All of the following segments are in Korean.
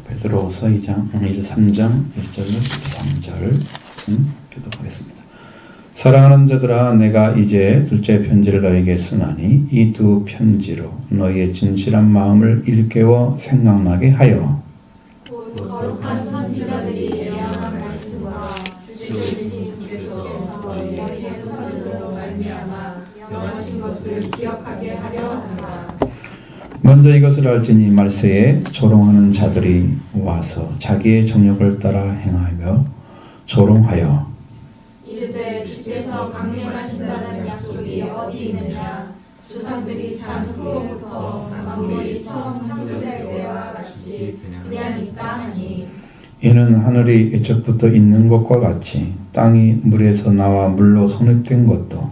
베드로후서 3장 1절로 13절 교독하겠습니다. 사랑하는 자들아, 내가 이제 둘째 편지를 너에게 쓰나니 이 두 편지로 너희의 진실한 마음을 일깨워 생각나게 하여 거룩한 선지자들이 예언한 말씀과 주의 주께서 너희의 선으로 말미암아 명하신 것을 기억하게 하려 한다. 먼저 이것을 알지니 말세에 조롱하는 자들이 와서 자기의 정욕을 따라 행하며 조롱하여 이르되 주께서 강림하신다는 약속이 어디 있느냐. 조상들이 잔 후로부터 만물이 처음 창조될 때와 같이 그냥 있다 하니 이는 하늘이 애초부터 있는 것과 같이 땅이 물에서 나와 물로 성립된 것도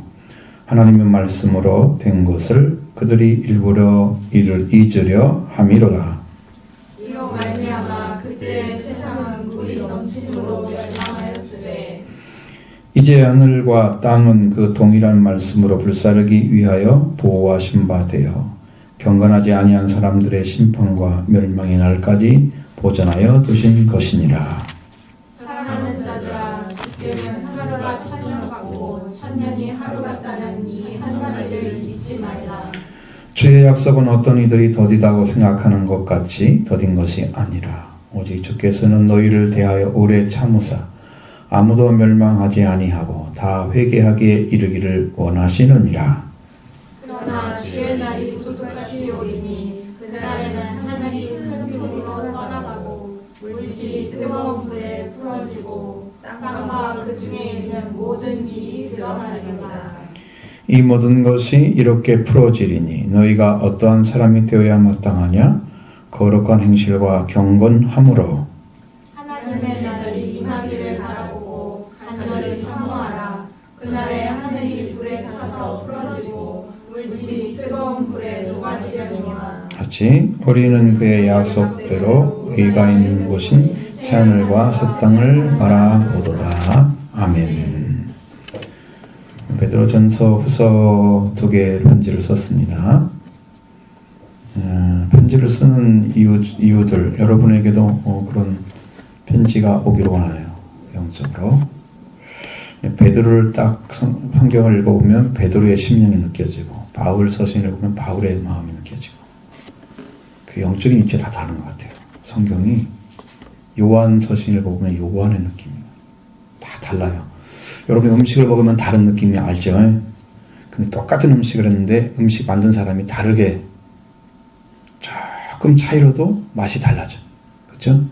하나님의 말씀으로 된 것을 그들이 일부러 이를 잊으려 함이로라. 이로 말미암아 그때 세상은 물이 넘침으로 멸망하였으되 이제 하늘과 땅은 그 동일한 말씀으로 불사르기 위하여 보호하신 바 되어 경건하지 아니한 사람들의 심판과 멸망의 날까지 보전하여 두신 것이니라. 사랑하는 자들아, 주께는 하루가 천년 같고 천년이 하루 같다는 이 한 가지를 잊지 말라. 주의 약속은 어떤 이들이 더디다고 생각하는 것 같이 더딘 것이 아니라 오직 주께서는 너희를 대하여 오래 참으사 아무도 멸망하지 아니하고 다 회개하기에 이르기를 원하시느니라. 그러나 주의 날이 두둑같이 오리니 그날에는 하늘이 큰 기울로 떠나가고 물질이 뜨거운 불에 풀어지고 땅과 그 중에 있는 모든 일이 드러나리라. 이 모든 것이 이렇게 풀어지리니 너희가 어떠한 사람이 되어야 마땅하냐? 거룩한 행실과 경건함으로 하나님의 날을 임하기를 바라보고 간절히 사모하라. 그날에 하늘이 불에 타서 풀어지고 물질이 뜨거운 불에 녹아지려니와 같이 우리는 그의 약속대로 의가 있는 곳인 새하늘과 새 땅을 바라보도다. 아멘. 베드로전서 후서 2개의 편지를 썼습니다. 편지를 쓰는 이유들 여러분에게도 그런 편지가 오기를 원하네요. 영적으로 베드로를 딱 성경을 읽어보면 베드로의 심령이 느껴지고 바울 서신을 보면 바울의 마음이 느껴지고 그 영적인 이치가 다 다른 것 같아요. 성경이 요한 서신을 보면 요한의 느낌이 다 달라요. 여러분 음식을 먹으면 다른 느낌이 알죠? 근데 똑같은 음식을 했는데 음식 만든 사람이 다르게 조금 차이로도 맛이 달라져. 그렇죠?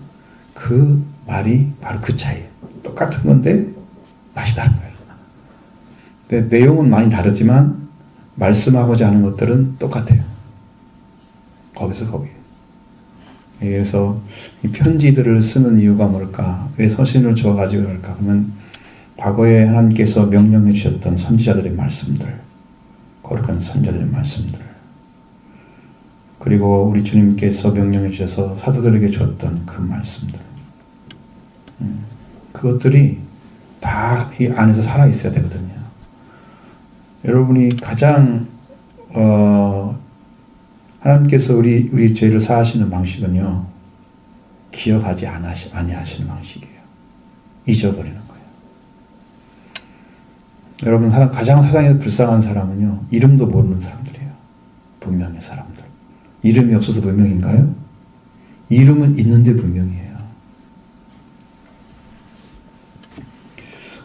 그 말이 바로 그 차이예요. 똑같은 건데 맛이 다른 거예요. 근데 내용은 많이 다르지만 말씀하고자 하는 것들은 똑같아요. 거기서 거기. 그래서 이 편지들을 쓰는 이유가 뭘까? 왜 서신을 주어가지고 그럴까? 그러면 과거에 하나님께서 명령해 주셨던 선지자들의 말씀들, 거룩한 선지자들의 말씀들, 그리고 우리 주님께서 명령해 주셔서 사도들에게 주었던 그 말씀들, 그것들이 다 이 안에서 살아 있어야 되거든요. 여러분이 가장 하나님께서 우리 죄를 사하시는 방식은요, 기억하지 아니하시는 방식이에요. 잊어버리는 거예요. 여러분 가장 세상에서 불쌍한 사람은요, 이름도 모르는 사람들이에요. 분명의 사람들. 이름이 없어서 분명인가요? 이름은 있는데 분명이에요.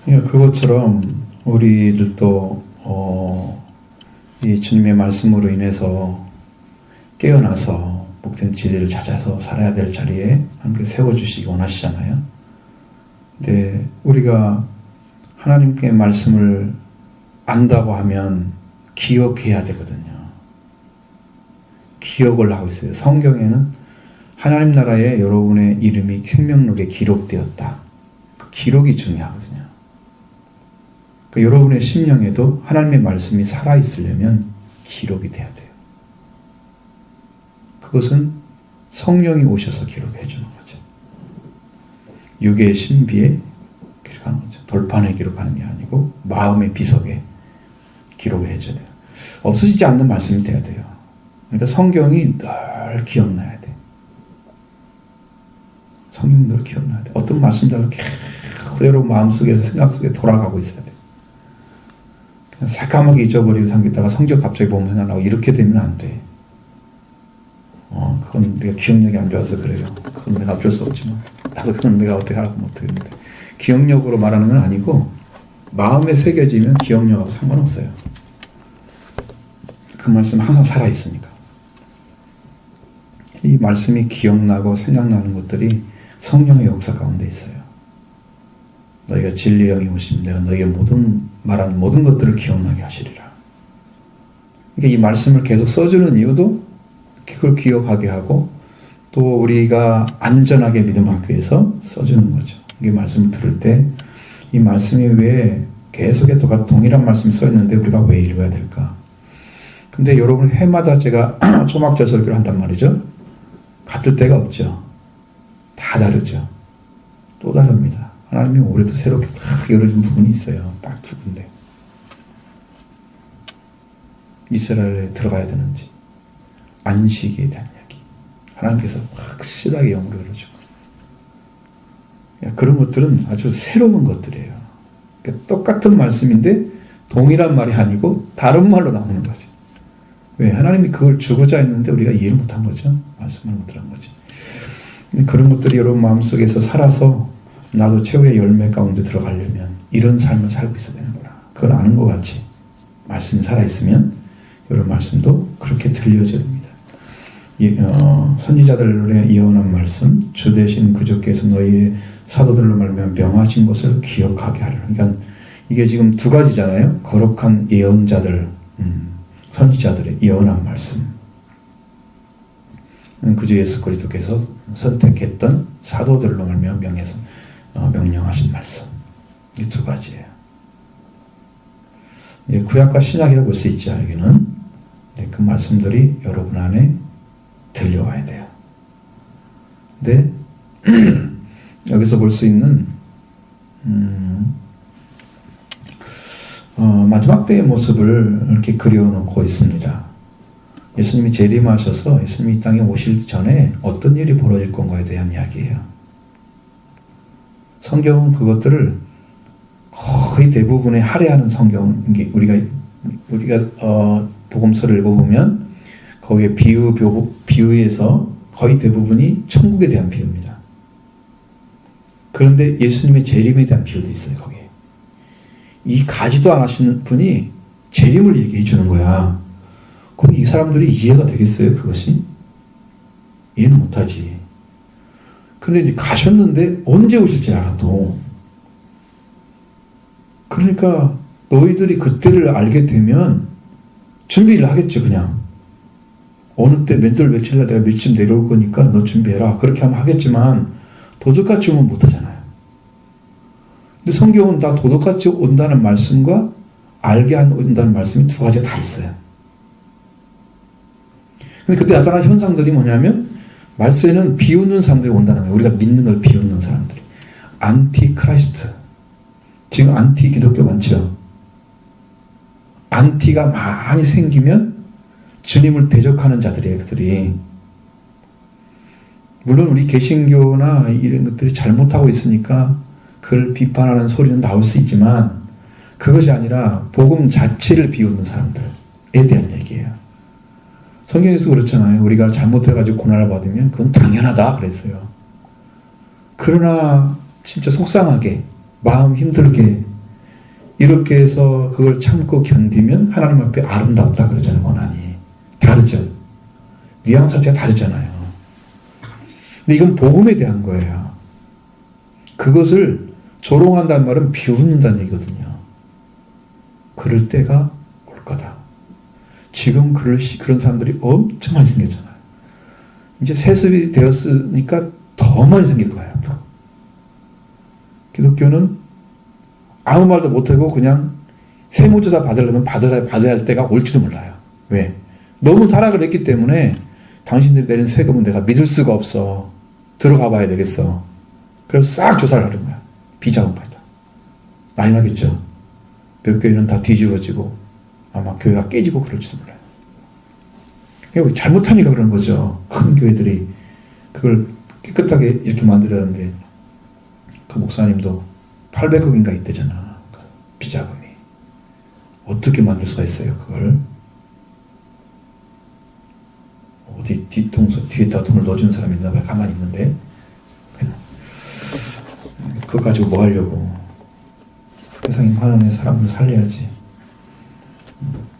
그것처럼 우리들도 이 주님의 말씀으로 인해서 깨어나서 복된 진리를 찾아서 살아야 될 자리에 함께 세워주시기 원하시잖아요. 근데 우리가 하나님께 말씀을 안다고 하면 기억해야 되거든요. 기억을 하고 있어요. 성경에는 하나님 나라에 여러분의 이름이 생명록에 기록되었다. 그 기록이 중요하거든요. 그러니까 여러분의 심령에도 하나님의 말씀이 살아있으려면 기록이 돼야 돼요. 그것은 성령이 오셔서 기록해 주는 거죠. 육의 신비에 기록하는 거죠. 돌판에 기록하는 게 아니고 마음의 비석에 기록을 해줘야 돼요. 없어지지 않는 말씀이 돼야 돼요. 그러니까 성경이 늘 기억나야 돼. 성경대로 기억나야 돼. 어떤 말씀들도 그대로 마음속에서 생각 속에 돌아가고 있어야 돼. 그냥 새까맣게 잊어버리고 삼기다가 성경 갑자기 보면 생각나고 이렇게 되면 안 돼. 그건 내가 기억력이 안 좋아서 그래요. 그건 내가 어쩔 수 없지만 나도 그건 내가 어떻게 하라고 못하겠는데 기억력으로 말하는 건 아니고 마음에 새겨지면 기억력하고 상관없어요. 그 말씀 항상 살아있으니까. 이 말씀이 기억나고 생각나는 것들이 성령의 역사 가운데 있어요. 너희가 진리의 영이 오시면 내가 너희의 말한 모든 것들을 기억나게 하시리라. 그러니까 이 말씀을 계속 써주는 이유도 그걸 기억하게 하고 또 우리가 안전하게 믿음하기 위해서 써주는 거죠. 이 말씀을 들을 때 이 말씀이 왜 계속해서 동일한 말씀이 써있는데 우리가 왜 읽어야 될까? 근데 여러분 해마다 제가 초막절 설교를 한단 말이죠. 같을 때가 없죠. 다 다르죠. 또 다릅니다. 하나님이 올해도 새롭게 딱 열어준 부분이 있어요. 딱 두 군데. 이스라엘에 들어가야 되는지 안식에 대한 이야기. 하나님께서 확실하게 영으로 열어주고 그런 것들은 아주 새로운 것들이에요. 그러니까 똑같은 말씀인데 동일한 말이 아니고 다른 말로 나오는 거지. 왜? 하나님이 그걸 주고자 했는데 우리가 이해를 못한 거죠. 말씀을 못 들은 거지. 그런 것들이 여러분 마음속에서 살아서 나도 최후의 열매 가운데 들어가려면 이런 삶을 살고 있어야 되는구나. 그걸 아는 것 같이 말씀이 살아있으면 여러분 말씀도 그렇게 들려져야 됩니다. 선지자들의 예언한 말씀, 주 대신 그저께서 너희의 사도들로 말미암아 명하신 것을 기억하게 하리라. 그러니까 이게 지금 두 가지잖아요. 거룩한 예언자들, 선지자들의 예언한 말씀. 그저 예수 그리스도께서 선택했던 사도들로 말미암아 명령하신 말씀. 이 두 가지예요. 구약과 신약이라고 볼 수 있죠. 여기는 그 말씀들이 여러분 안에 들려와야 돼요. 근데 여기서 볼 수 있는 마지막 때의 모습을 이렇게 그려놓고 있습니다. 예수님이 재림하셔서 예수님이 이 땅에 오실 전에 어떤 일이 벌어질 건가에 대한 이야기예요. 성경은 그것들을 거의 대부분의 할애하는 성경, 우리가 복음서를 읽어보면 거기에 비유에서 거의 대부분이 천국에 대한 비유입니다. 그런데 예수님의 재림에 대한 비유도 있어요. 거기에 이 가지도 않으시는 분이 재림을 얘기해 주는 거야. 그럼 이 사람들이 이해가 되겠어요? 그것이? 이해는 못하지. 그런데 이제 가셨는데 언제 오실지 알아도. 그러니까 너희들이 그때를 알게 되면 준비를 하겠죠. 그냥 어느 때 몇 며칠날 내가 며칠 내려올 거니까 너 준비해라. 그렇게 하면 하겠지만 도둑같이 오면 못하잖아요. 근데 성경은 다 도둑같이 온다는 말씀과 알게 온다는 말씀이 두 가지가 다 있어요. 근데 그때 나타난 현상들이 뭐냐면 말세에는 비웃는 사람들이 온다는 거예요. 우리가 믿는 걸 비웃는 사람들이. 안티크라이스트. 지금 안티 기독교 많죠. 안티가 많이 생기면 주님을 대적하는 자들이에요. 그들이. 물론 우리 개신교나 이런 것들이 잘못하고 있으니까 그걸 비판하는 소리는 나올 수 있지만 그것이 아니라 복음 자체를 비웃는 사람들에 대한 얘기예요. 성경에서 그렇잖아요. 우리가 잘못해가지고 고난을 받으면 그건 당연하다 그랬어요. 그러나 진짜 속상하게 마음 힘들게 이렇게 해서 그걸 참고 견디면 하나님 앞에 아름답다 그러잖아요. 고난이 다르죠. 뉘앙스 자체가 다르잖아요. 근데 이건 복음에 대한 거예요. 그것을 조롱한다는 말은 비웃는다는 얘기거든요. 그럴 때가 올 거다. 지금 그런 사람들이 엄청 많이 생겼잖아요. 이제 세습이 되었으니까 더 많이 생길 거예요. 앞으로. 기독교는 아무 말도 못하고 그냥 세무조사 받으려면 받아야 할 때가 올지도 몰라요. 왜? 너무 타락을 했기 때문에 당신들이 내린 세금은 내가 믿을 수가 없어. 들어가 봐야 되겠어. 그래서 싹 조사를 하는 거야. 비자금까지. 난리 나겠죠. 몇 교회는 다 뒤집어지고 아마 교회가 깨지고 그럴지도 몰라요. 잘못하니까 그런 거죠. 큰 교회들이 그걸 깨끗하게 이렇게 만들었는데 그 목사님도 800억인가 있대잖아. 비자금이. 어떻게 만들 수가 있어요, 그걸? 어디 뒤에다 돈을 넣어준 사람이 있나 봐. 가만히 있는데. 그냥 그거 가지고 뭐 하려고. 세상에 화나는 사람을 살려야지.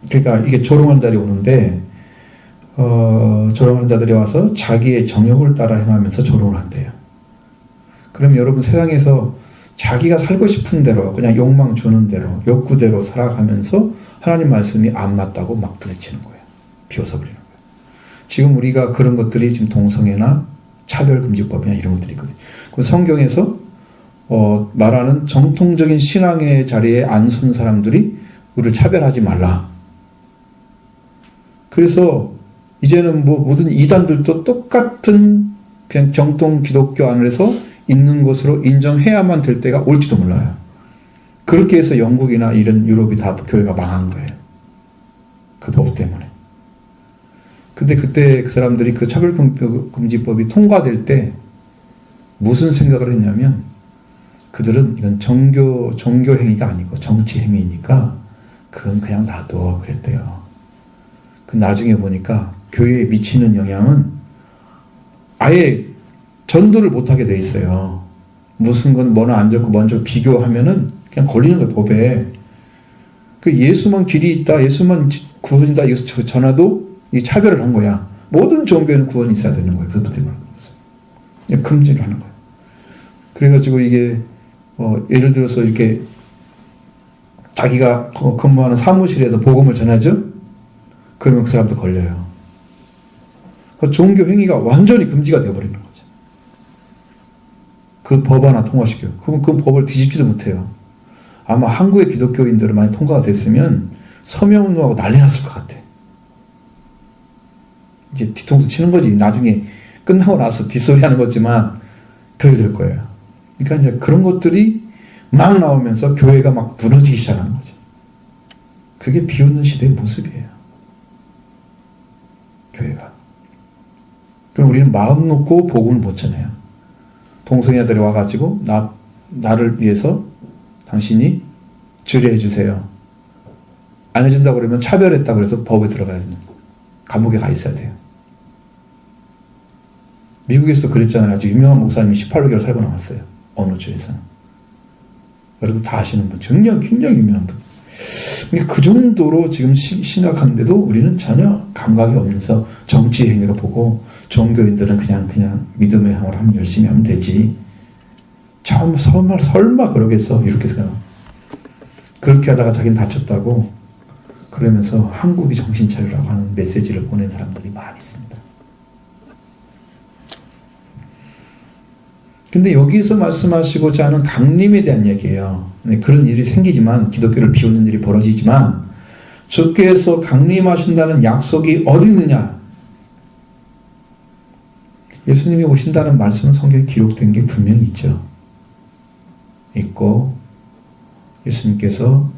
그러니까 이게 조롱하는 자리 오는데 조롱하는 자들이 와서 자기의 정욕을 따라 행하면서 조롱을 한대요. 그럼 여러분 세상에서 자기가 살고 싶은 대로 그냥 욕망 주는 대로 욕구대로 살아가면서 하나님 말씀이 안 맞다고 막 부딪히는 거예요. 비웃어버리는 거예요. 지금 우리가 그런 것들이 지금 동성애나 차별금지법이나 이런 것들이 있거든요. 그 성경에서 말하는 정통적인 신앙의 자리에 안 선 사람들이 우리를 차별하지 말라. 그래서 이제는 뭐 모든 이단들도 똑같은 그냥 정통 기독교 안에서 있는 것으로 인정해야만 될 때가 올지도 몰라요. 그렇게 해서 영국이나 이런 유럽이 다 교회가 망한 거예요. 그 법 때문에. 근데 그때 그 사람들이 그 차별금지법이 통과될 때 무슨 생각을 했냐면 그들은 이건 종교 행위가 아니고 정치 행위니까 그건 그냥 놔둬 그랬대요. 그 나중에 보니까 교회에 미치는 영향은 아예 전도를 못하게 돼 있어요. 무슨 건 뭐나 안 좋고 먼저 비교하면은 그냥 걸리는 거예요, 법에. 그 예수만 길이 있다, 예수만 구원이다, 이것을 전화도 이 차별을 한 거야. 모든 종교에는 구원이 있어야 되는 거예요. 그것 때문에. 금지를 하는 거예요. 그래가지고 이게, 예를 들어서 이렇게 자기가 근무하는 사무실에서 복음을 전하죠? 그러면 그 사람도 걸려요. 그 종교 행위가 완전히 금지가 되어버리는 거죠. 그 법 하나 통과시켜요. 그럼 그 법을 뒤집지도 못해요. 아마 한국의 기독교인들은 많이 통과가 됐으면 서명운동하고 난리 났을 것 같아. 이제 뒤통수 치는 거지. 나중에 끝나고 나서 뒷소리 하는 거지만 그렇게 될 거예요. 그러니까 이제 그런 것들이 막 나오면서 교회가 막 무너지기 시작하는 거죠. 그게 비웃는 시대의 모습이에요. 교회가. 그럼 우리는 마음 놓고 복음을 못 전해요. 동성애들이 와가지고 나를 위해서 당신이 주례해 주세요. 안 해준다고 그러면 차별했다고 그래서 법에 들어가야 돼요. 감옥에 가 있어야 돼요. 미국에서도 그랬잖아요. 아주 유명한 목사님이 18개월 살고 나왔어요. 어느 주에서. 여러분 다 아시는 분. 굉장히 유명한 분. 그러니까 그 정도로 지금 심각한데도 우리는 전혀 감각이 없면서 정치 행위로 보고 종교인들은 그냥 믿음의 향으로 하면 열심히 하면 되지. 설마 그러겠어. 이렇게 생각. 그렇게 하다가 자기는 다쳤다고 그러면서 한국이 정신 차리라고 하는 메시지를 보낸 사람들이 많이 있습니다. 근데 여기서 말씀하시고자 하는 강림에 대한 얘기예요. 그런 일이 생기지만 기독교를 비웃는 일이 벌어지지만 주께서 강림하신다는 약속이 어디 있느냐? 예수님이 오신다는 말씀은 성경에 기록된 게 분명히 있죠. 있고 예수님께서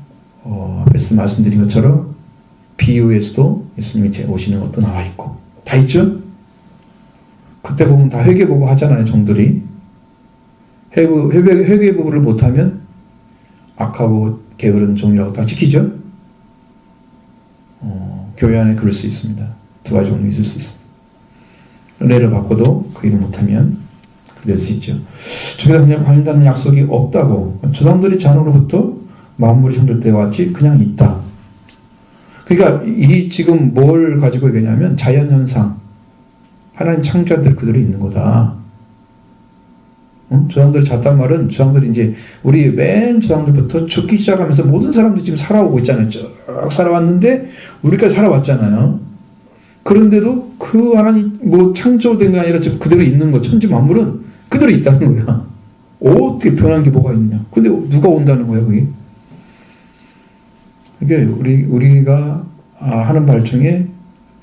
앞에서 말씀드린 것처럼 비유에서도 예수님이 오시는 것도 나와 있고 다 있죠? 그때 보면 다 회개보고 하잖아요. 종들이. 회개보고를 못하면 악하고 게으른 종이라고 다 지키죠? 교회 안에 그럴 수 있습니다. 두 가지 종류 있을 수 있습니다. 은혜를 받고도 그 일을 못하면 될 수 있죠. 주께서 그냥 받는다는 약속이 없다고. 조상들이 잔으로부터 만물이 창조될 때와 같이 그냥 있다. 그러니까 이 지금 뭘 가지고 얘기하냐면 자연현상. 하나님 창조자들 그대로 있는 거다. 조상들이 잤단 말은 조상들이 이제 우리 맨 조상들부터 죽기 시작하면서 모든 사람들이 지금 살아오고 있잖아요. 쭉 살아왔는데 우리까지 살아왔잖아요. 그런데도 그 하나님 창조된 게 아니라 지금 그대로 있는 거 천지 만물은 그대로 있다는 거야. 어떻게 변한 게 뭐가 있느냐. 근데 누가 온다는 거야 그게. 이게 우리가 하는 말 중에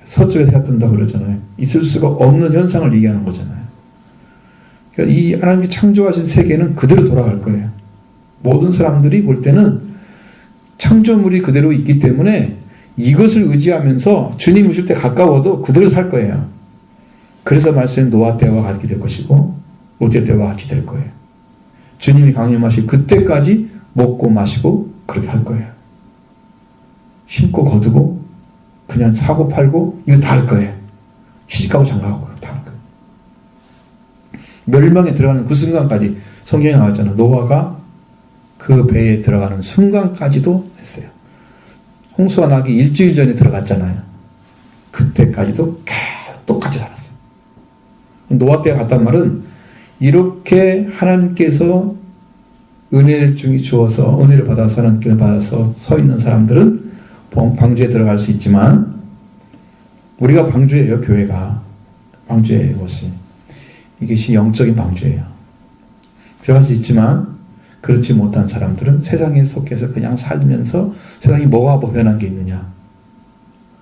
서쪽에서 해가 뜬다 그러잖아요. 있을 수가 없는 현상을 얘기하는 거잖아요. 그러니까 이 하나님이 창조하신 세계는 그대로 돌아갈 거예요. 모든 사람들이 볼 때는 창조물이 그대로 있기 때문에 이것을 의지하면서 주님 오실 때 가까워도 그대로 살 거예요. 그래서 말씀은 노아 때와 같이 될 것이고 롯의 때와 같이 될 거예요. 주님이 강림하실 그때까지 먹고 마시고 그렇게 할 거예요. 심고 거두고 그냥 사고 팔고 이거 다 할 거예요. 시집가고 장가가고 다 할 거예요. 멸망에 들어가는 그 순간까지 성경에 나왔잖아요. 노아가 그 배에 들어가는 순간까지도 했어요. 홍수가 나기 일주일 전에 들어갔잖아요. 그때까지도 계속 똑같이 살았어요. 노아 때가 갔단 말은 이렇게 하나님께서 은혜를 주어서 은혜를 받아서 하나님께 받아서 서 있는 사람들은 방주에 들어갈 수 있지만 우리가 방주예요. 교회가 방주예요. 이것이 영적인 방주예요. 들어갈 수 있지만 그렇지 못한 사람들은 세상에 속해서 그냥 살면서 세상이 뭐가 변한 게 있느냐.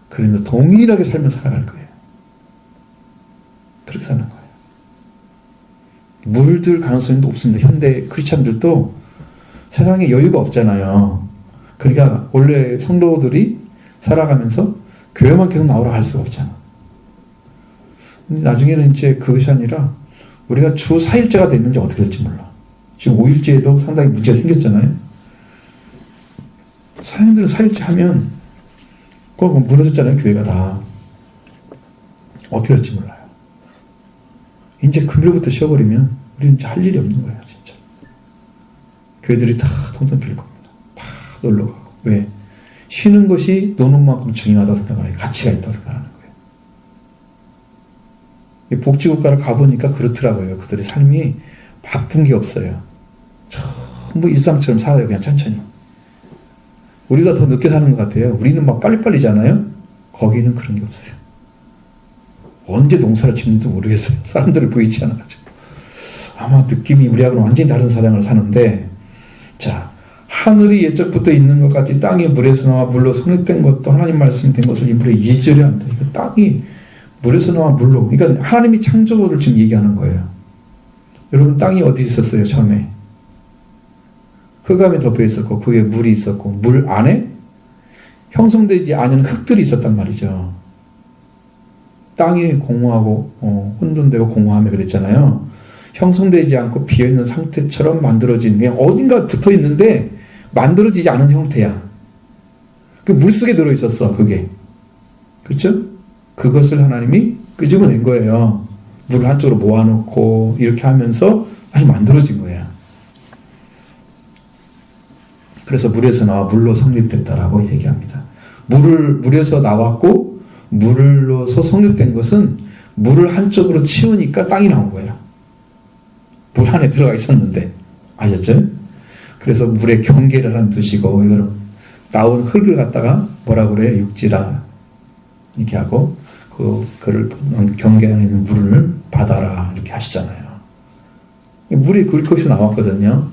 그런데 동일하게 살면서 살아갈 거예요. 그렇게 사는 거예요. 물들 가능성이 없습니다. 현대 크리스찬들도 세상에 여유가 없잖아요. 그러니까 원래 성도들이 살아가면서 교회만 계속 나오라 할 수가 없잖아. 근데 나중에는 이제 그것이 아니라 우리가 주 4일째가 됐는지 어떻게 될지 몰라. 지금 5일째에도 상당히 문제가 생겼잖아요. 사람들은 4일째 하면 그거 무너졌잖아요. 교회가 다. 어떻게 될지 몰라요. 이제 금요일부터 쉬어버리면 우리는 이제 할 일이 없는 거예요. 진짜. 교회들이 다 통통 빌 겁니다. 다 놀러 가고. 왜? 쉬는 것이 노는 만큼 중요하다고 생각을 해요. 가치가 있다고 생각하는 거예요. 복지국가를 가보니까 그렇더라고요. 그들의 삶이 바쁜 게 없어요. 전부 일상처럼 살아요. 그냥 천천히. 우리가 더 늦게 사는 것 같아요. 우리는 막 빨리빨리잖아요. 거기는 그런 게 없어요. 언제 농사를 짓는지도 모르겠어요. 사람들을 보이지 않아가지고. 아마 느낌이 우리하고는 완전히 다른 사랑을 사는데, 자, 하늘이 예적부터 있는 것 같이 땅이 물에서 나와 물로 성립된 것도 하나님 말씀이 된 것을 이 물에 이절해야 한다. 이거 땅이 물에서 나와 물로. 그러니까 하나님이 창조를 지금 얘기하는 거예요. 여러분, 땅이 어디 있었어요, 처음에? 흑암이 덮여 있었고, 그 위에 물이 있었고, 물 안에 형성되지 않은 흙들이 있었단 말이죠. 땅이 공허하고, 혼돈되고 공허하며 그랬잖아요. 형성되지 않고 비어있는 상태처럼 만들어진, 그냥 어딘가 붙어 있는데, 만들어지지 않은 형태야. 그 물속에 들어있었어, 그게. 그렇죠? 그것을 하나님이 끄집어낸 거예요. 물을 한쪽으로 모아놓고 이렇게 하면서 아니 만들어진 거야. 그래서 물에서 나와 물로 성립됐다라고 얘기합니다. 물에서 나왔고 물로서 성립된 것은 물을 한쪽으로 치우니까 땅이 나온 거예요. 물 안에 들어가 있었는데. 아셨죠? 그래서 물에 경계를 하나 두시고 이거는 나온 흙을 갖다가 뭐라 그래요? 육지라 이렇게 하고 그를 경계 안에 있는 물을 받아라 이렇게 하시잖아요. 물이 거기서 나왔거든요.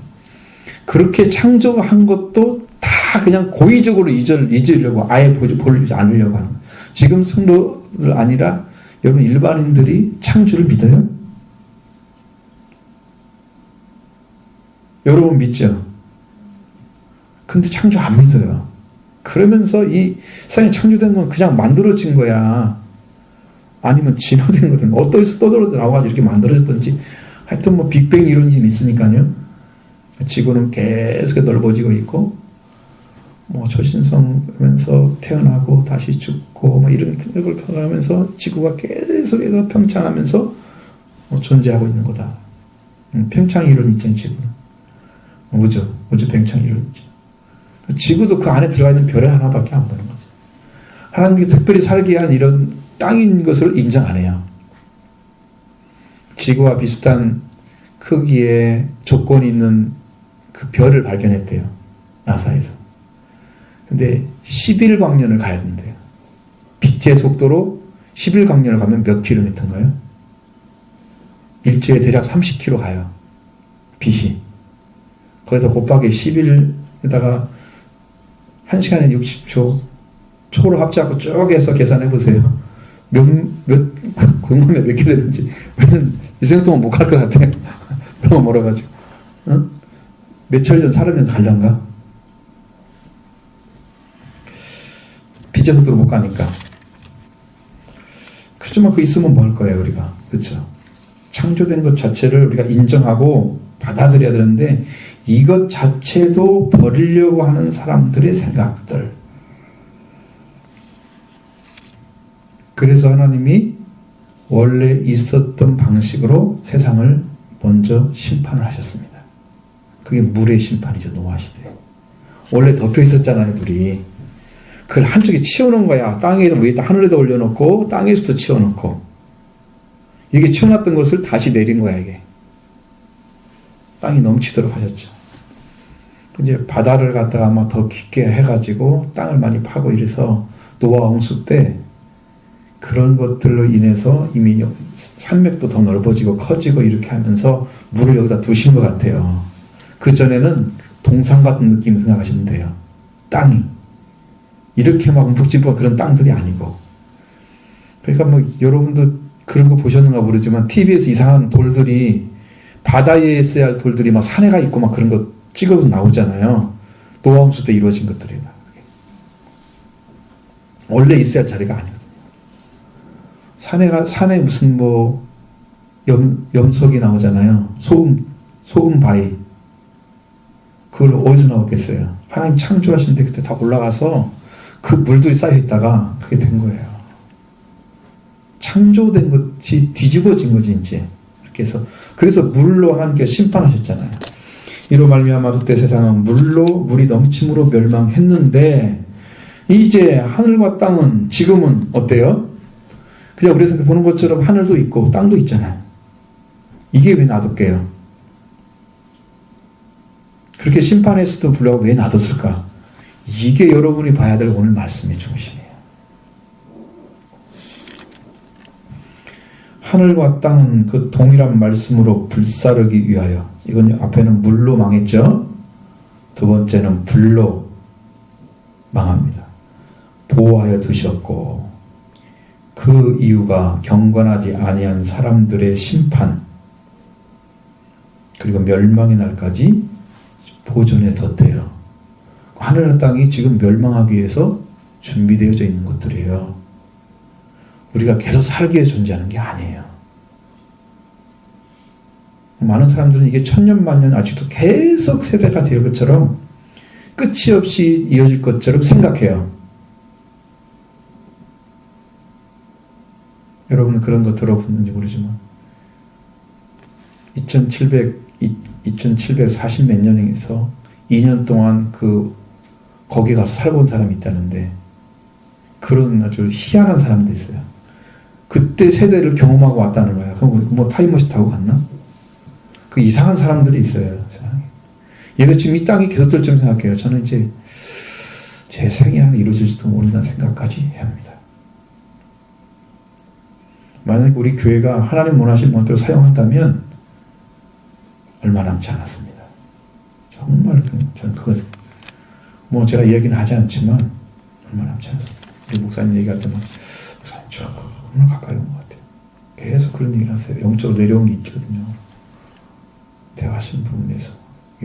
그렇게 창조한 것도 다 그냥 고의적으로 잊으려고 아예 보지 않으려고 하는 거예요. 지금 성도들 아니라 여러분 일반인들이 창조를 믿어요? 여러분 믿죠? 근데 창조 안 믿어요. 그러면서 이 세상에 창조된 건 그냥 만들어진 거야. 아니면 진화된 거든 어디서 떠들어 나와가지고 이렇게 만들어졌던지 하여튼 뭐 빅뱅 이론이 있으니까요. 지구는 계속 넓어지고 있고 뭐 초신성하면서 태어나고 다시 죽고 뭐 이런 걸 평하면서 지구가 계속해서 평창하면서 존재하고 있는 거다. 평창 이론 있잖아요. 지구는 우주 평창 이론 있죠. 지구도 그 안에 들어가 있는 별의 하나밖에 안 보는 거죠. 하나님이 특별히 살게 한 이런 땅인 것을 인정 안 해요. 지구와 비슷한 크기의 조건이 있는 그 별을 발견했대요. 나사에서. 근데 11광년을 가야 된대요. 빛의 속도로 11광년을 가면 몇 킬로미터인가요? 일주일에 대략 30km 가요. 빛이. 거기서 곱하기 11에다가 1시간에 60초 초로 합작하고 쭉 해서 계산해 보세요. 궁금해 몇 개 되는지. 왜냐면 이 정도 동안 못 갈 것 같아요. 너무 멀어가지고. 응? 며칠 전 살으면서 갈란가? 빛의 속도로 못 가니까. 그치만 그 있으면 뭐 할 거예요, 우리가? 그렇죠? 창조된 것 자체를 우리가 인정하고 받아들여야 되는데 이것 자체도 버리려고 하는 사람들의 생각들. 그래서 하나님이 원래 있었던 방식으로 세상을 먼저 심판을 하셨습니다. 그게 물의 심판이죠. 노아 시대. 원래 덮여 있었잖아요, 물이. 그걸 한쪽에 치워놓은 거야. 땅에도 위에다 하늘에다 올려놓고 땅에서도 치워놓고 이게 치워놨던 것을 다시 내린 거야. 이게 땅이 넘치도록 하셨죠. 이제 바다를 갖다가 아마 더 깊게 해가지고 땅을 많이 파고 이래서 노아 홍수 때 그런 것들로 인해서 이미 산맥도 더 넓어지고 커지고 이렇게 하면서 물을 여기다 두신 것 같아요. 그 전에는 동상 같은 느낌 생각하시면 돼요. 땅이 이렇게 막 묵직한 그런 땅들이 아니고. 그러니까 뭐 여러분도 그런 거 보셨는가 모르지만 TV에서 이상한 돌들이 바다에 있어야 할 돌들이 막 산에 가 있고 막 그런 거 찍어도 나오잖아요. 노아 홍수 때 이루어진 것들이에요. 원래 있어야 할 자리가 아니거든요. 산에 무슨 뭐 염석이 나오잖아요. 소금 바위. 그걸 어디서 나왔겠어요? 하나님 창조하신 데 그때 다 올라가서 그 물들이 쌓여 있다가 그게 된 거예요. 창조된 것이 뒤집어진 거지 이제. 이렇게 해서 그래서 물로 하나님께서 심판하셨잖아요. 이로 말미암아 그때 세상은 물이 넘침으로 멸망했는데 이제 하늘과 땅은 지금은 어때요? 그냥 우리가 보는 것처럼 하늘도 있고 땅도 있잖아요. 이게 왜 놔둘게요? 그렇게 심판했어도 불구하고 왜 놔뒀을까? 이게 여러분이 봐야 될 오늘 말씀의 중심이에요. 하늘과 땅은 그 동일한 말씀으로 불사르기 위하여. 이건 앞에는 물로 망했죠. 두 번째는 불로 망합니다. 보호하여 두셨고 그 이유가 경건하지 아니한 사람들의 심판 그리고 멸망의 날까지 보존해 뒀대요. 하늘과 땅이 지금 멸망하기 위해서 준비되어져 있는 것들이에요. 우리가 계속 살기 위해 존재하는 게 아니에요. 많은 사람들은 이게 천년만년 아직도 계속 세대가 될 것처럼 끝이 없이 이어질 것처럼 생각해요. 여러분은 그런 거 들어보는지 모르지만 2740 몇 년에서 2년 동안 거기 가서 살고 온 사람이 있다는데 그런 아주 희한한 사람도 있어요. 그때 세대를 경험하고 왔다는 거야. 그럼 뭐 타임머신 타고 갔나? 그 이상한 사람들이 있어요. 얘가 지금 이 땅이 계속 될 줄 생각해요. 저는 이제 제 생이 하나 이루어질지도 모른다는 생각까지 해야 합니다. 만약에 우리 교회가 하나님 원하신 것대로 사용한다면 얼마 남지 않았습니다. 정말 저는 그것 뭐 제가 이야기는 하지 않지만 얼마 남지 않았습니다. 우리 목사님 얘기할 때만 목사님 정말 가까이 온 것 같아요. 계속 그런 얘기를 하세요. 영적으로 내려온 게 있거든요. 대화하시는 부분에서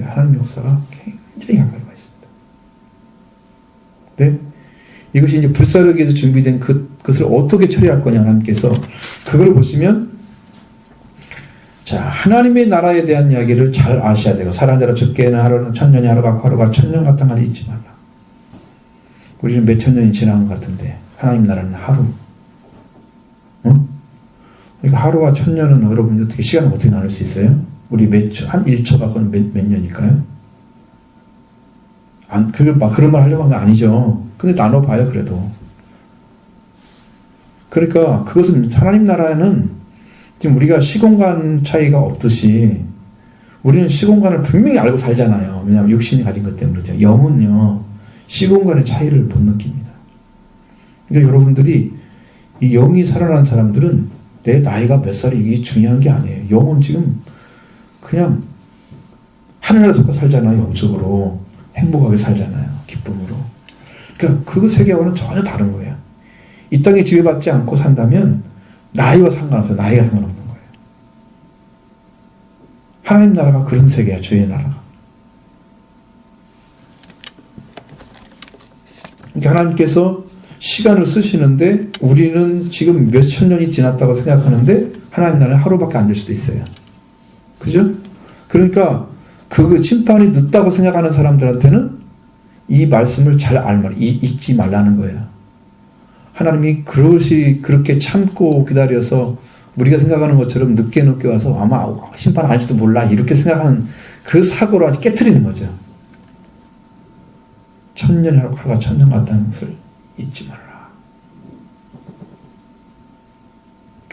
하나님 역사가 굉장히 가까이 와 있습니다. 네? 이것이 이제 불사르기 위해서 준비된 그것을 어떻게 처리할 거냐 하나님께서 그걸 보시면 자 하나님의 나라에 대한 이야기를 잘 아셔야 되고 사람 대로 죽게는 하루는 천년이 하루 같고 하루가 천년 같은 것이 잊지 말라. 우리는 몇천 년이 지난 것 같은데 하나님 나라는 하루. 응? 그러니까 하루와 천년은 여러분이 어떻게 시간을 어떻게 나눌 수 있어요? 우리 한 1초가 그건 몇 년일까요? 그런 말 하려고 한 거 아니죠. 근데 나눠봐요, 그래도. 그러니까 그것은 하나님 나라에는 지금 우리가 시공간 차이가 없듯이 우리는 시공간을 분명히 알고 살잖아요. 왜냐하면 육신이 가진 것 때문에 그렇죠. 영은요, 시공간의 차이를 못 느낍니다. 그러니까 여러분들이 이 영이 살아난 사람들은 내 나이가 몇 살이 이게 중요한 게 아니에요. 영은 지금 그냥 하늘에 속해 살잖아요. 영적으로 행복하게 살잖아요. 기쁨으로. 그러니까 그 세계와는 전혀 다른 거예요. 이 땅에 지배받지 않고 산다면 나이와 상관없어요. 나이가 상관없는 거예요. 하나님 나라가 그런 세계야. 주의 나라가. 그러니까 하나님께서 시간을 쓰시는데 우리는 지금 몇천 년이 지났다고 생각하는데 하나님 나라는 하루밖에 안 될 수도 있어요. 그죠? 그러니까 그 심판이 늦다고 생각하는 사람들한테는 이 말씀을 잘 잊지 말라는 거예요. 하나님이 그렇게 참고 기다려서 우리가 생각하는 것처럼 늦게 와서 아마 심판 안 할지도 몰라 이렇게 생각하는 그 사고를 아주 깨트리는 거죠. 천년이 하루가 천년 같다는 것을 잊지 말라.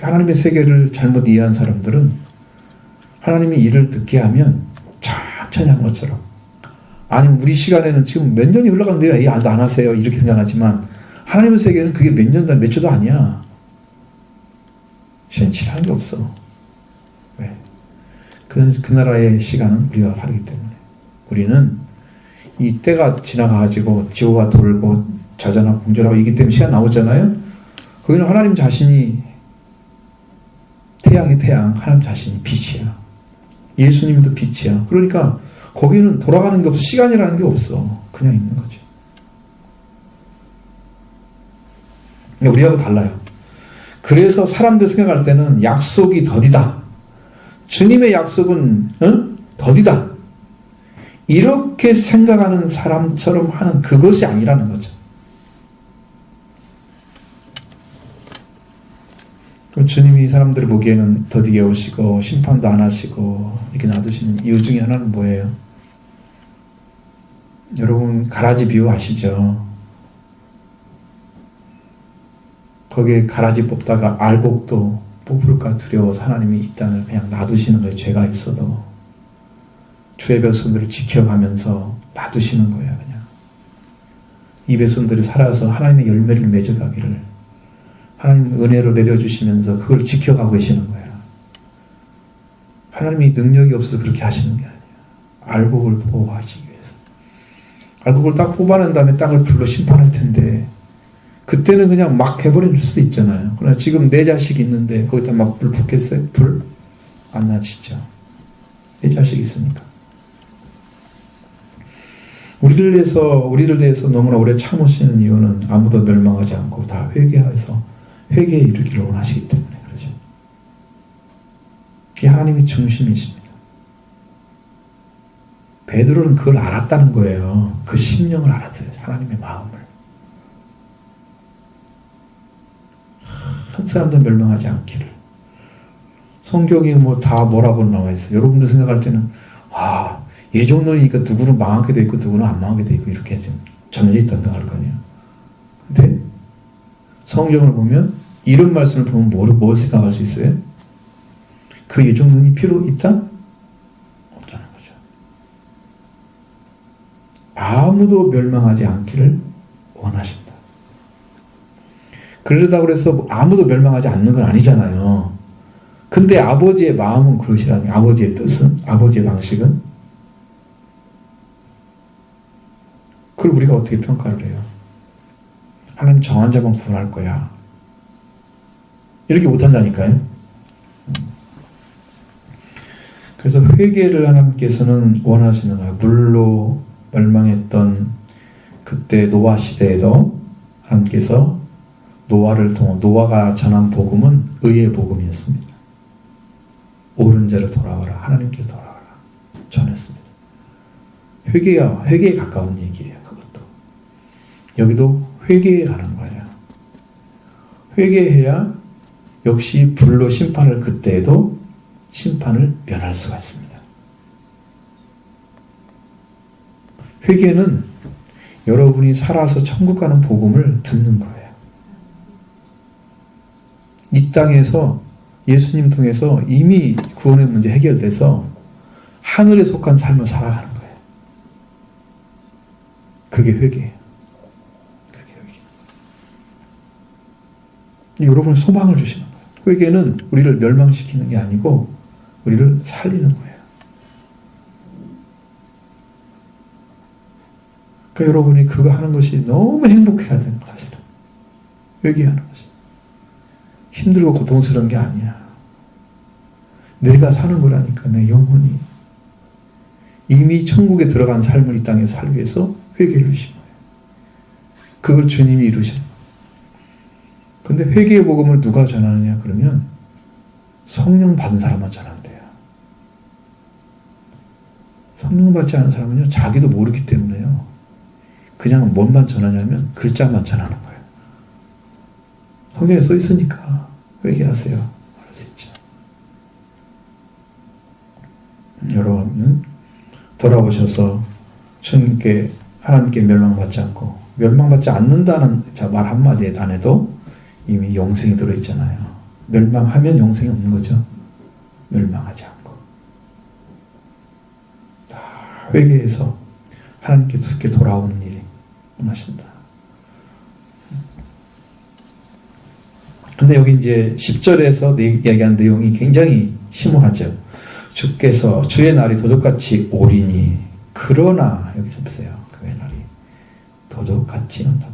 하나님의 세계를 잘못 이해한 사람들은 하나님이 일을 늦게 하면 천천히 한 것처럼, 아니 우리 시간에는 지금 몇 년이 흘러가는데요, 이 일도 안 하세요 이렇게 생각하지만 하나님의 세계는 그게 몇 년도 몇 초도 아니야. 현실한 게 없어. 왜? 그 나라의 시간은 우리가 다르기 때문에 우리는 이 때가 지나가가지고 지구가 돌고 자전하고 공전하고 이기 때문에 시간 나오잖아요. 거기는 하나님 자신이 태양이 태양, 하나님 자신이 빛이야. 예수님도 빛이야. 그러니까 거기는 돌아가는 게 없어. 시간이라는 게 없어. 그냥 있는 거지. 우리하고 달라요. 그래서 사람들 생각할 때는 약속이 더디다. 주님의 약속은 더디다. 이렇게 생각하는 사람처럼 하는 그것이 아니라는 거죠. 그럼 주님이 사람들을 보기에는 더디게 오시고 심판도 안 하시고 이렇게 놔두시는 이유 중에 하나는 뭐예요? 여러분 가라지 비유 아시죠? 거기에 가라지 뽑다가 알곡도 뽑을까 두려워서 하나님이 이 땅을 그냥 놔두시는 거예요. 죄가 있어도 주의 백성들을 지켜가면서 놔두시는 거예요. 그냥 이 백성들이 살아서 하나님의 열매를 맺어가기를 하나님 은혜로 내려주시면서 그걸 지켜가고 계시는 거예요. 하나님이 능력이 없어서 그렇게 하시는 게 아니에요. 알곡을 보호하시기 위해서. 알곡을 딱 뽑아낸 다음에 땅을 불로 심판할 텐데 그때는 그냥 막 해버릴 수도 있잖아요. 그러나 지금 내 자식이 있는데 거기다 막 불 붙겠어요? 불? 안 나지죠. 내 자식이 있으니까. 우리를 대해서 너무나 오래 참으시는 이유는 아무도 멸망하지 않고 다 회개해서 회개에 이르기를 원하시기 때문에 그러죠. 그게 하나님의 중심이십니다. 베드로는 그걸 알았다는 거예요. 그 심령을 알았어요. 하나님의 마음을. 한 사람도 멸망하지 않기를. 성경이 다 뭐라고 나와 있어요. 여러분들 생각할 때는 예정론이니까 누구는 망하게 돼 있고 누구는 안 망하게 돼 있고 이렇게 정해져 있다고 생각할 거 아니에요. 근데 성경을 보면 이런 말씀을 보면 뭘 생각할 수 있어요? 그 예정론이 필요 있다? 없다는 거죠. 아무도 멸망하지 않기를 원하신다. 그러다고 해서 아무도 멸망하지 않는 건 아니잖아요. 근데 아버지의 마음은 그러시라니, 아버지의 뜻은, 아버지의 방식은, 그걸 우리가 어떻게 평가를 해요? 하나님 정한 자만 구원할 거야. 이렇게 못한다니까요. 그래서 회개를 하나님께서는 원하시는 거예요. 물로 멸망했던 그때 노아 시대에도 하나님께서 노아를 통해, 노아가 전한 복음은 의의 복음이었습니다. 옳은 자로 돌아와라. 하나님께 돌아와라. 전했습니다. 회개에 가까운 얘기예요. 그것도. 여기도 회개에 가는 거예요. 회개해야 역시 불로 심판을 그때에도 심판을 면할 수가 있습니다. 회개는 여러분이 살아서 천국 가는 복음을 듣는 거예요. 이 땅에서 예수님 통해서 이미 구원의 문제 해결돼서 하늘에 속한 삶을 살아가는 거예요. 그게 회개예요. 그게 회개. 여러분 소망을 주시는 거예요. 회개는 우리를 멸망시키는 게 아니고 우리를 살리는 거예요. 그러니까 여러분이 그거 하는 것이 너무 행복해야 되는 거예요. 사실은. 회개하는 것이. 힘들고 고통스러운 게 아니야. 내가 사는 거라니까. 내 영혼이 이미 천국에 들어간 삶을 이 땅에 살기 위해서 회개를 심어요. 그걸 주님이 이루시는 거예요. 근데 회개의 복음을 누가 전하느냐 그러면 성령 받은 사람만 전한대요. 성령 받지 않은 사람은요, 자기도 모르기 때문에요, 그냥 뭔만 전하냐면 글자만 전하는 거예요. 성경에 써 있으니까 회개하세요 할 수 있죠. 여러분 돌아오셔서 주님께, 하나님께 멸망받지 않고, 멸망받지 않는다는 말 한마디 안에도 이미 영생이 들어있잖아요. 멸망하면 영생이 없는 거죠. 멸망하지 않고 다 회개해서 하나님께 두께 돌아오는 일이 원하신다. 근데 여기 이제 10절에서 이야기한 내용이 굉장히 심오하죠. 주께서 주의 날이 도적같이 오리니, 그러나 여기서 보세요. 그의 날이 도적같이 온다.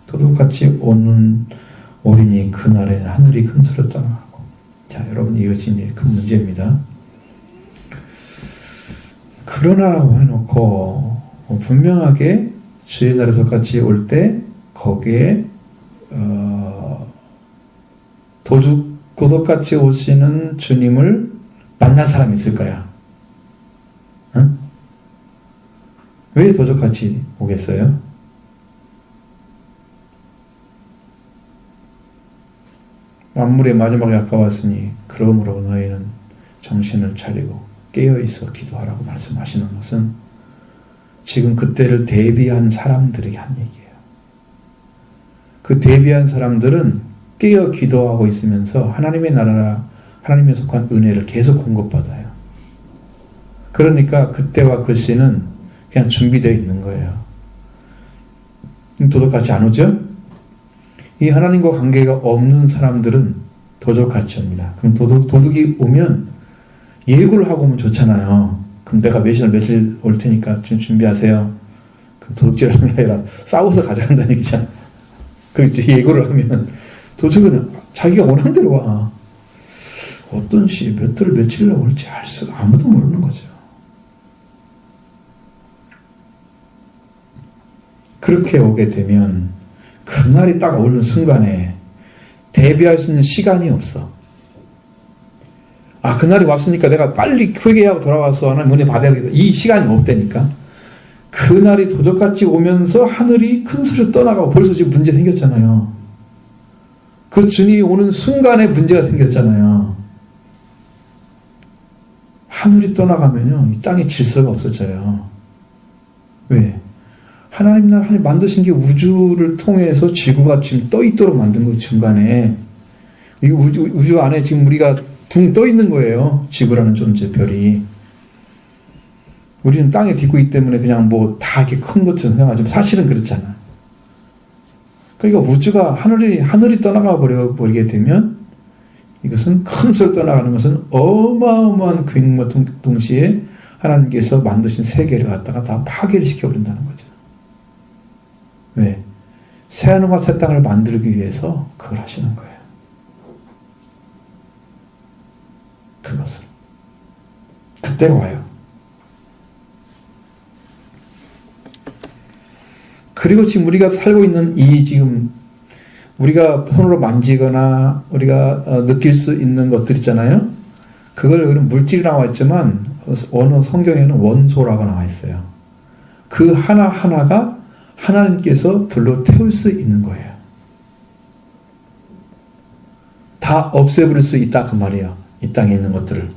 도적같이 오는 오리니 그날에 하늘이 큰 소리로 떠나가고. 자, 여러분, 이것이 이제 큰 문제입니다. 그러나라고 해놓고 분명하게 주의 날이 도적같이 올 때 거기에 도둑같이 오시는 주님을 만날 사람이 있을까요? 응? 왜 도둑같이 오겠어요? 만물의 마지막에 가까웠으니 그러므로 너희는 정신을 차리고 깨어있어 기도하라고 말씀하시는 것은 지금 그때를 대비한 사람들에게 한 얘기예요. 그 대비한 사람들은 깨어 기도하고 있으면서 하나님의 나라라, 하나님에 속한 은혜를 계속 공급받아요. 그러니까 그때와 그 시는 그냥 준비되어 있는 거예요. 도둑같이 안 오죠? 이 하나님과 관계가 없는 사람들은 도둑같이 옵니다. 그럼 도둑이 오면 예고를 하고 오면 좋잖아요. 그럼 내가 며칠 올 테니까 좀 준비하세요. 그럼 도둑질하는 게 아니라 싸워서 가져간다는 얘기잖아. 그렇지. 예고를 하면 도둑은 자기가 원하는 대로 와. 어떤 시, 몇 달, 며칠로 올지 아무도 모르는 거죠. 그렇게 오게 되면 그날이 딱 오는 순간에 대비할 수 있는 시간이 없어. 아, 그날이 왔으니까 내가 빨리 회개하고 돌아와서 하나님 은혜 받아야겠다. 이 시간이 없다니까. 그날이 도적같이 오면서 하늘이 큰 소리로 떠나가고 벌써 지금 문제 생겼잖아요. 그 주님이 오는 순간에 문제가 생겼잖아요. 하늘이 떠나가면요, 이 땅에 질서가 없어져요. 왜? 하나님 만드신 게 우주를 통해서 지구가 지금 떠 있도록 만든 거예요, 중간에. 이 우주 안에 지금 우리가 둥 떠 있는 거예요. 지구라는 존재, 별이. 우리는 땅에 딛고 있기 때문에 그냥 뭐 다 이렇게 큰 것처럼 생각하지만 사실은 그렇잖아. 그러니까 우주가 하늘이 떠나가 버리게 되면 이것은 큰 소리 떠나가는 것은 어마어마한 굉장과 동시에 하나님께서 만드신 세계를 갖다가 다 파괴를 시켜버린다는 거죠. 왜? 새하늘과 새 땅을 만들기 위해서 그걸 하시는 거예요. 그것을. 그때 와요. 그리고 지금 우리가 살고 있는 지금 우리가 손으로 만지거나 우리가 느낄 수 있는 것들 있잖아요. 그걸 물질이 나와 있지만 어느 성경에는 원소라고 나와 있어요. 그 하나하나가 하나님께서 불로 태울 수 있는 거예요. 다 없애버릴 수 있다 그 말이에요. 이 땅에 있는 것들을.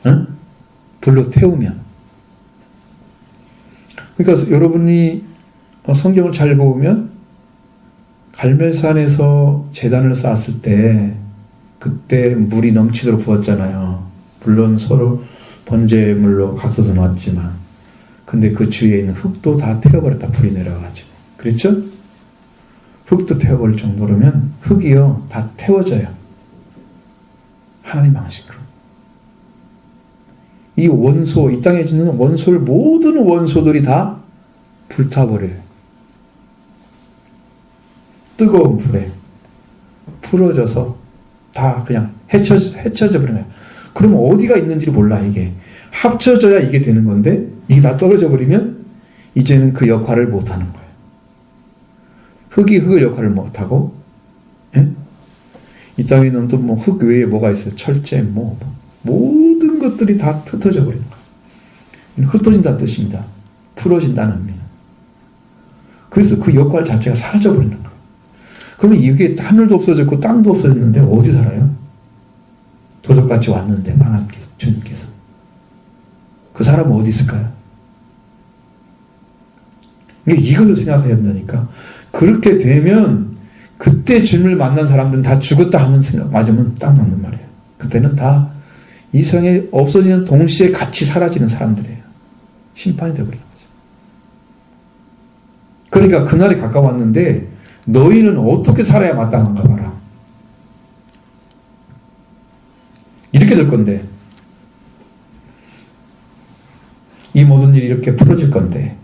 응? 불로 태우면. 그러니까 여러분이 성경을 잘 보면 갈멜산에서 제단을 쌓았을 때 그때 물이 넘치도록 부었잖아요. 물론 서로 번제물로 각서도 나왔지만 근데 그 주위에 있는 흙도 다 태워버렸다. 불이 내려가지고. 그렇죠? 흙도 태워버릴 정도로면 흙이요 다 태워져요. 하나님 방식으로. 이 원소, 이 땅에 있는 원소를 모든 원소들이 다 불타버려요. 뜨거운 불에 풀어져서 다 그냥 헤쳐져 버린 거예요. 그러면 어디가 있는지를 몰라. 이게 합쳐져야 이게 되는 건데 이게 다 떨어져 버리면 이제는 그 역할을 못하는 거예요. 흙이 흙의 역할을 못하고, 예? 이 땅에는 또 뭐 흙 외에 뭐가 있어요? 철제, 모든 것들이 다 흩어져 버리는 거예요. 흩어진다는 뜻입니다. 풀어진다는 의미는. 그래서 그 역할 자체가 사라져 버리는 거예요. 그러면 이게 하늘도 없어졌고 땅도 없어졌는데 어디 살아요? 도적같이 왔는데 하나님께서, 주님께서. 그 사람은 어디 있을까요? 이것을 생각해야 된다니까. 그렇게 되면 그때 주님을 만난 사람들은 다 죽었다 하면 맞으면 딱 맞는 말이에요. 그때는 다 이 세상에 없어지는 동시에 같이 사라지는 사람들이에요. 심판이 되어버리는 거죠. 그러니까 그날이 가까웠는데 너희는 어떻게 살아야 마땅한가 봐라. 이렇게 될 건데, 이 모든 일이 이렇게 풀어질 건데,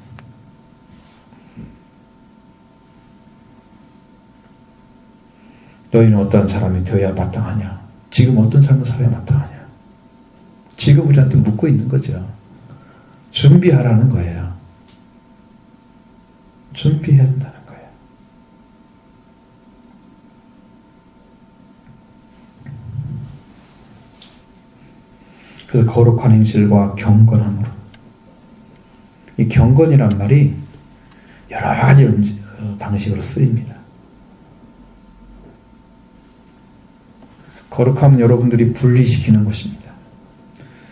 너희는 어떠한 사람이 되어야 마땅하냐? 지금 어떤 삶을 살아야 마땅하냐? 지금 우리한테 묻고 있는 거죠. 준비하라는 거예요. 준비해야 된다는 거예요. 그래서 거룩한 행실과 경건함으로. 이 경건이란 말이 여러 가지 방식으로 쓰입니다. 거룩함은 여러분들이 분리시키는 것입니다.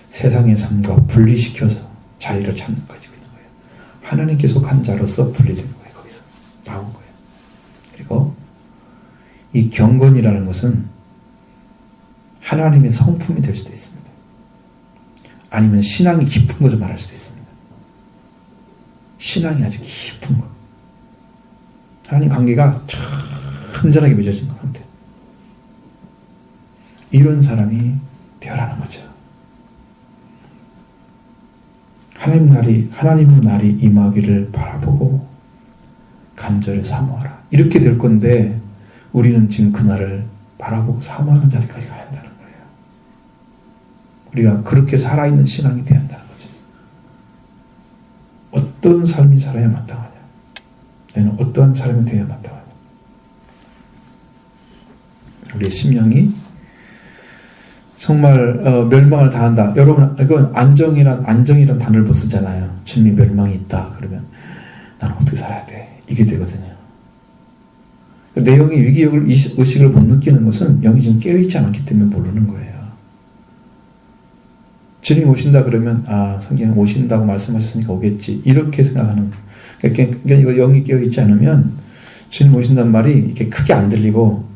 세상의 삶과 분리시켜서 자유를 찾는 것이고 있는 거예요. 하나님께 속한 자로서 분리되는 거예요. 거기서 나온 거예요. 그리고 이 경건이라는 것은 하나님의 성품이 될 수도 있습니다. 아니면 신앙이 깊은 것을 말할 수도 있습니다. 신앙이 아주 깊은 것. 하나님 관계가 온전하게 맺어진 상태. 이런 사람이 되어라는 거죠. 하나님의 날이 임하기를 바라보고 간절히 사모하라. 이렇게 될 건데 우리는 지금 그 날을 바라보고 사모하는 자리까지 가야 한다는 거예요. 우리가 그렇게 살아있는 신앙이 되어야 한다는 거죠. 어떤 삶이 살아야 마땅하냐? 너는 어떠한 삶이 되어야 마땅하냐? 우리의 심령이 정말 멸망을 당한다. 여러분, 이건 안정이란 단어를 못 쓰잖아요. 주님이 멸망이 있다. 그러면 나는 어떻게 살아야 돼? 이게 되거든요. 내용이 위기의식을 못 느끼는 것은 영이 지금 깨어있지 않았기 때문에 모르는 거예요. 주님이 오신다 그러면 성경에 오신다고 말씀하셨으니까 오겠지. 이렇게 생각하는. 그러니까 이거 영이 깨어있지 않으면 주님 오신다는 말이 이렇게 크게 안 들리고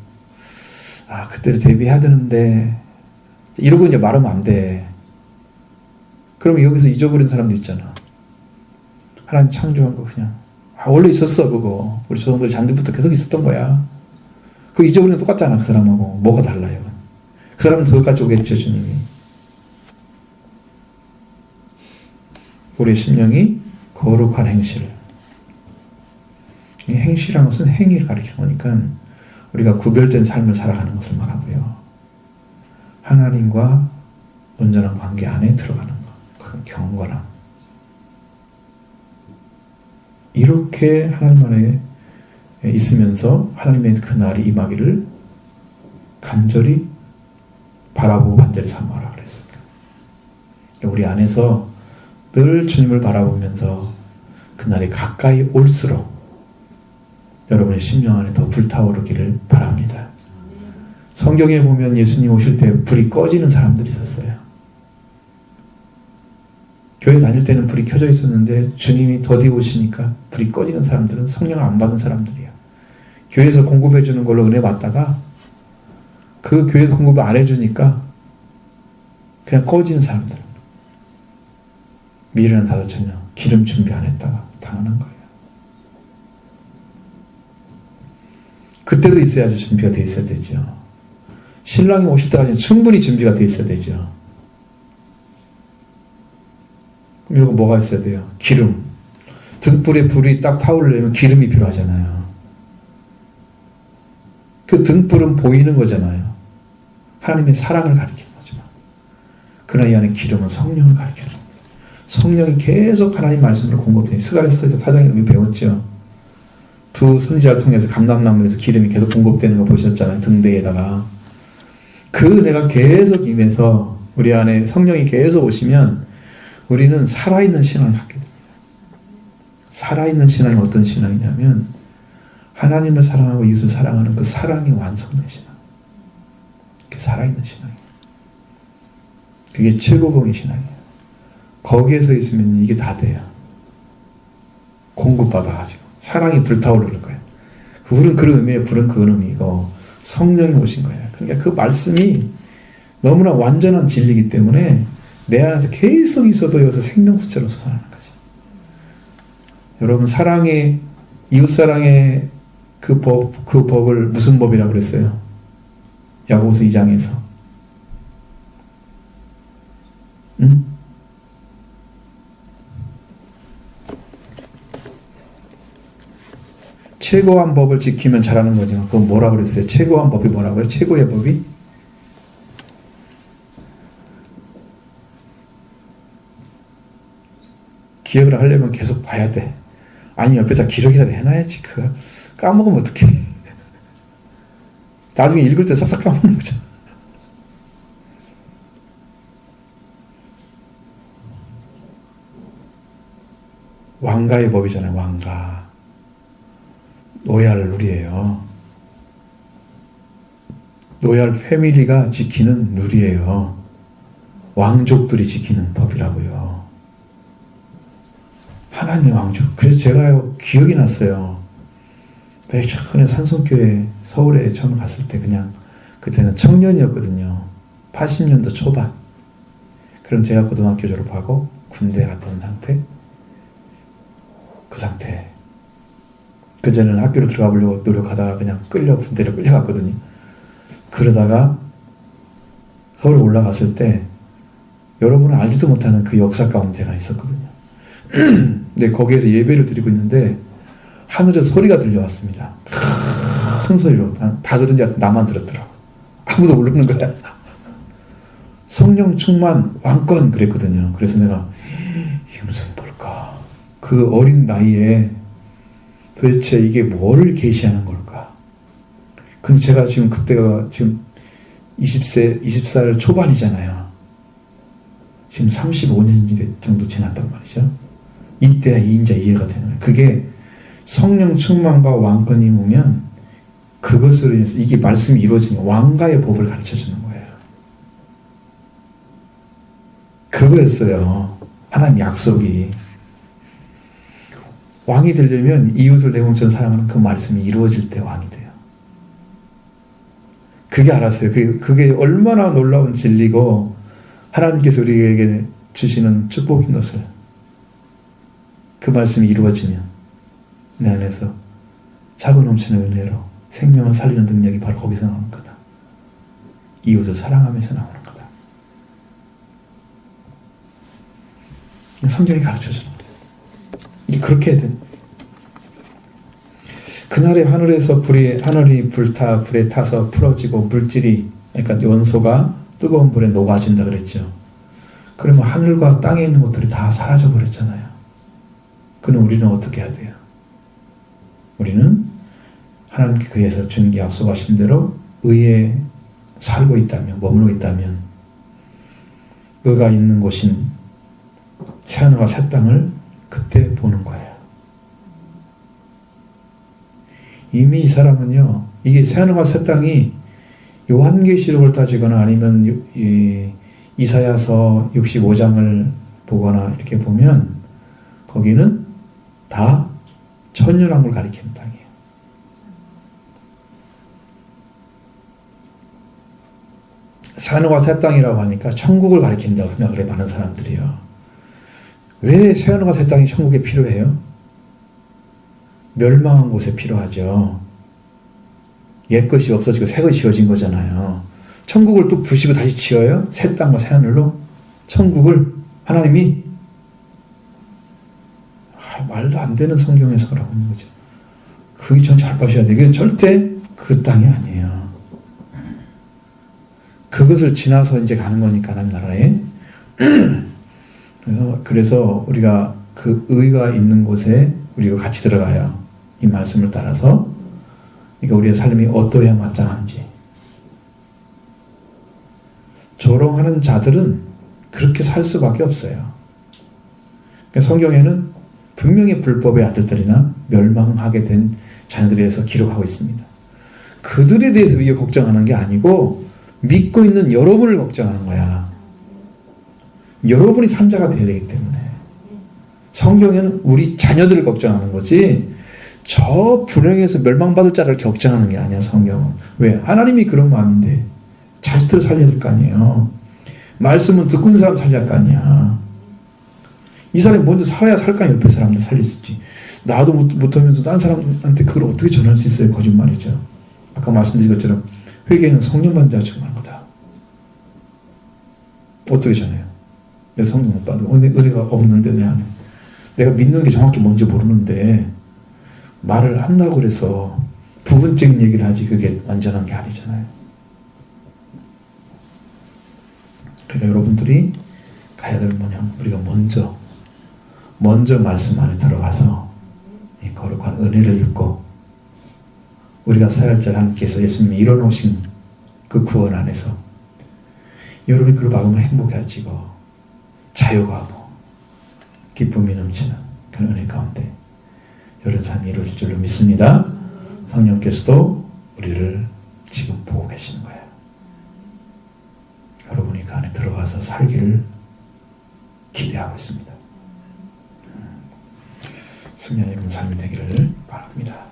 그때를 대비해야 되는데 이러고 이제 말하면 안 돼. 그러면 여기서 잊어버린 사람도 있잖아. 하나님 창조한 거 그냥 원래 있었어 그거. 우리 조상들 잔디부터 계속 있었던 거야. 그거 잊어버리면 똑같잖아. 그 사람하고 뭐가 달라요? 그 사람은 그것까지 오겠죠. 주님이. 우리의 심령이 거룩한 행실. 이 행실이라는 것은 행위를 가리키는 거니까 우리가 구별된 삶을 살아가는 것을 말하고요. 하나님과 온전한 관계 안에 들어가는 것. 그 경건함. 이렇게 하나님 안에 있으면서 하나님의 그 날이 임하기를 간절히 바라보고 간절히 사모하라 그랬습니다. 우리 안에서 늘 주님을 바라보면서 그 날이 가까이 올수록 여러분의 심령 안에 더 불타오르기를 바랍니다. 성경에 보면 예수님 오실 때 불이 꺼지는 사람들이 있었어요. 교회 다닐 때는 불이 켜져 있었는데 주님이 더디 오시니까 불이 꺼지는 사람들은 성령을 안 받은 사람들이에요. 교회에서 공급해 주는 걸로 은혜 받다가 그 교회에서 공급을 안 해주니까 그냥 꺼지는 사람들. 미련한 다섯처녀 기름 준비 안 했다가 당하는 거예요. 그때도 있어야지 준비가 돼 있어야 되죠. 신랑이 오실 때까지는 충분히 준비가 돼 있어야 되죠. 그럼 이거 뭐가 있어야 돼요? 기름. 등불에 불이 딱 타오르려면 기름이 필요하잖아요. 그 등불은 보이는 거잖아요. 하나님의 사랑을 가리키는 거죠. 그러나 이 안에 기름은 성령을 가리키는 겁니다. 성령이 계속 하나님 말씀을 공급해요. 스가랴서 4장에 우리 배웠죠. 두 선지자를 통해서 감람나무에서 기름이 계속 공급되는 거 보셨잖아요. 등대에다가. 그 은혜가 계속 임해서 우리 안에 성령이 계속 오시면 우리는 살아있는 신앙을 갖게 됩니다. 살아있는 신앙이 어떤 신앙이냐면 하나님을 사랑하고 이웃을 사랑하는 그 사랑이 완성된 신앙. 그게 살아있는 신앙이에요. 그게 최고봉의 신앙이에요. 거기에 서 있으면 이게 다 돼요. 공급받아가지고 사랑이 불타오르는 거예요. 그 불은 그런 의미예요. 불은 그런 의미고 성령이 오신 거예요. 그러니까 그 말씀이 너무나 완전한 진리이기 때문에 내 안에서 계속 있어도 여기서 생명수처럼 솟아나는 거지. 여러분 사랑의 이웃사랑의 그 법을 무슨 법이라고 그랬어요? 야고보서 2장에서 최고한 법을 지키면 잘하는 거지만 그건 뭐라고 그랬어요? 최고한 법이 뭐라고요? 최고의 법이? 기억을 하려면 계속 봐야 돼. 아니 옆에다 기록이라도 해놔야지. 그거 까먹으면 어떡해. 나중에 읽을 때 싹싹 까먹는 거죠. 왕가의 법이잖아요. 왕가. 로얄 룰이에요. 로얄 패밀리가 지키는 룰이에요. 왕족들이 지키는 법이라고요. 하나님의 왕족. 그래서 제가 기억이 났어요. 최근에 산성교회 서울에 처음 갔을 때 그냥 그때는 청년이었거든요. 80년도 초반. 그럼 제가 고등학교 졸업하고 군대 갔다 온 상태. 그 상태. 그전에는 학교로 들어가 보려고 노력하다가 그냥 군대로 끌려갔거든요. 그러다가 서울에 올라갔을 때 여러분은 알지도 못하는 그 역사 가운데 제가 있었거든요. 근데 거기에서 예배를 드리고 있는데 하늘에서 소리가 들려왔습니다. 큰 소리로. 다 들은 줄 알았더니 나만 들었더라고. 아무도 모르는 거야. 성령 충만 왕권 그랬거든요. 그래서 내가 이게 무슨 뭘까? 그 어린 나이에 도대체 이게 뭘 계시하는 걸까? 근데 제가 지금 그때가 지금 20살 초반이잖아요. 지금 35년 정도 지났단 말이죠. 이때야 이제 이해가 되는 거예요. 그게 성령 충만과 왕권이 오면 그것으로 인해서 이게 말씀이 이루어지는 왕가의 법을 가르쳐 주는 거예요. 그거였어요. 하나님 약속이. 왕이 되려면 이웃을 내 몸처럼 사랑하는 그 말씀이 이루어질 때 왕이 돼요. 그게 알았어요. 그게 얼마나 놀라운 진리고 하나님께서 우리에게 주시는 축복인 것을. 그 말씀이 이루어지면 내 안에서 차고 넘치는 은혜로 생명을 살리는 능력이 바로 거기서 나오는 거다. 이웃을 사랑하면서 나오는 거다. 성경이 가르쳐주는 거다. 이게 그렇게 해야 돼. 그날에 하늘에서 하늘이 불에 타서 풀어지고 물질이, 그러니까 원소가 뜨거운 불에 녹아진다 그랬죠. 그러면 하늘과 땅에 있는 것들이 다 사라져 버렸잖아요. 그럼 우리는 어떻게 해야 돼요? 우리는 하나님께서 주님 약속하신 대로 의에 살고 있다면, 머물고 있다면 의가 있는 곳인 새하늘과 새 땅을 그때 보는 거예요. 이미 이 사람은요, 이게 새하늘과 새 땅이 요한계시록을 따지거나 아니면 이사야서 65장을 보거나 이렇게 보면 거기는 다 천년왕국을 가리키는 땅이에요. 새하늘과 새 땅이라고 하니까 천국을 가리킨다고 생각을 해, 많은 사람들이요. 왜 새하늘과 새 땅이 천국에 필요해요? 멸망한 곳에 필요하죠. 옛 것이 없어지고 새 것이 지어진 거잖아요. 천국을 또 부시고 다시 지어요? 새 땅과 새 하늘로? 천국을 하나님이 말도 안 되는 성경 해석을 하고 있는 거죠. 그게 전 잘 봐셔야 돼요. 이게 절대 그 땅이 아니에요. 그것을 지나서 이제 가는 거니까 하나님 나라에. 그래서 우리가 그 의가 있는 곳에 우리가 같이 들어가요. 이 말씀을 따라서. 그러니까 우리의 삶이 어떠해야 마땅한지. 조롱하는 자들은 그렇게 살 수밖에 없어요. 성경에는 분명히 불법의 아들들이나 멸망하게 된 자녀들에 대해서 기록하고 있습니다. 그들에 대해서 우리가 걱정하는 게 아니고 믿고 있는 여러분을 걱정하는 거야. 여러분이 산자가 되어야 되기 때문에. 성경에는 우리 자녀들을 걱정하는 거지 저 불행해서 멸망받을 자를 걱정하는 게 아니야. 성경은. 왜? 하나님이 그런 마음인데 자식들을 살려야 될 거 아니에요. 말씀은 듣고 있는 사람 살려야 할 거 아니야. 이 사람이 먼저 살아야 살 거 아니야. 옆에 사람들 살릴 수 있지. 나도 못하면서 다른 사람한테 그걸 어떻게 전할 수 있어요? 거짓말이죠. 아까 말씀드린 것처럼 회개는 성령 받은 자가 증거하는 거다. 어떻게 전해요? 내 성령 못 받아. 은혜가 없는데 내 안에. 내가 믿는 게 정확히 뭔지 모르는데 말을 한다고 그래서 부분적인 얘기를 하지 그게 완전한 게 아니잖아요. 그러니까 여러분들이 가야 될 뭐냐? 우리가 먼저 말씀 안에 들어가서 이 거룩한 은혜를 읽고 우리가 사역자를 하나님께서 예수님이 이뤄놓으신 그 구원 안에서 여러분이 그걸 막으면 행복해지고 자유가 하고 기쁨이 넘치는 그런 은혜 가운데 이런 삶이 이루어질 줄로 믿습니다. 성령께서도 우리를 지금 보고 계시는 거예요. 여러분이 그 안에 들어가서 살기를 기대하고 있습니다. 승리하는 삶이 되기를 바랍니다.